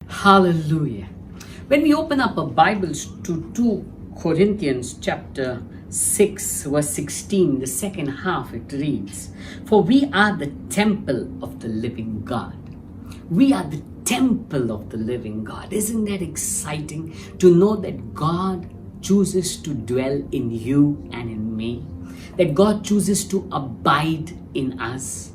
Hallelujah. When we open up our Bibles to 2 Corinthians chapter 6 verse 16, the second half, it reads, "For we are the temple of the living God." We are the temple of the living God. Isn't that exciting to know that God chooses to dwell in you and in me? That God chooses to abide in us.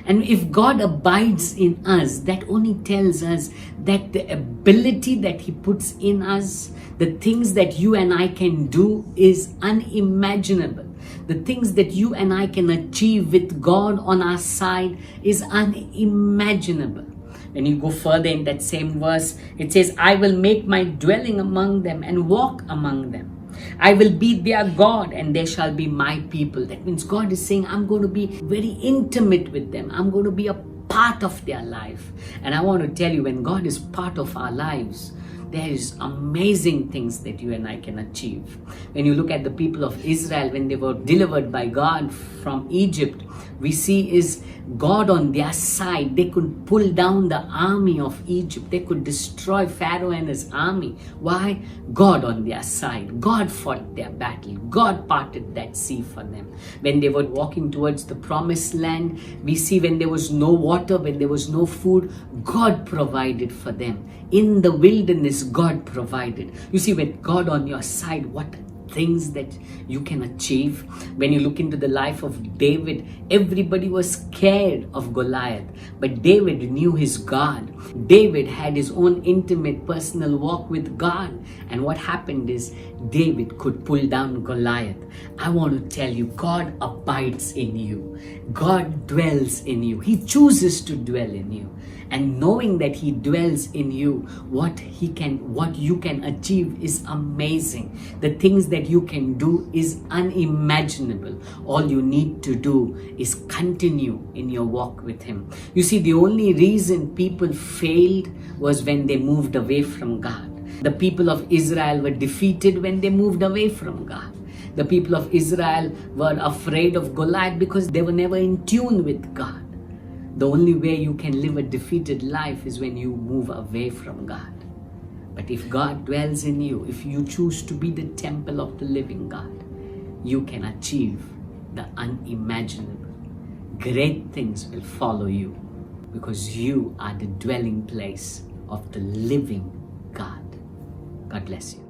And if God abides in us, that only tells us that the ability that He puts in us, the things that you and I can do is unimaginable. The things that you and I can achieve with God on our side is unimaginable. When you go further in that same verse, it says, "I will make my dwelling among them and walk among them. I will be their God and they shall be my people." That means God is saying, I'm going to be very intimate with them. I'm going to be a part of their life. And I want to tell you, when God is part of our lives, there is amazing things that you and I can achieve. When you look at the people of Israel, when they were delivered by God from Egypt, we see is God on their side. They could pull down the army of Egypt. They could destroy Pharaoh and his army. Why? God on their side. God fought their battle. God parted that sea for them. When they were walking towards the promised land, we see when there was no water, when there was no food, God provided for them. In the wilderness, God provided. You see, with God on your side, what things that you can achieve. When you look into the life of David, everybody was scared of Goliath, but David knew his God. David had his own intimate personal walk with God, and what happened is David could pull down Goliath. I want to tell you, God abides in you. God dwells in you. He chooses to dwell in you. And knowing that He dwells in you, what you can achieve is amazing. The things that you can do is unimaginable. All you need to do is continue in your walk with Him. You see, the only reason people failed was when they moved away from God. The people of Israel were defeated when they moved away from God. The people of Israel were afraid of Goliath because they were never in tune with God. The only way you can live a defeated life is when you move away from God. But if God dwells in you, if you choose to be the temple of the living God, you can achieve the unimaginable. Great things will follow you because you are the dwelling place of the living God. God bless you.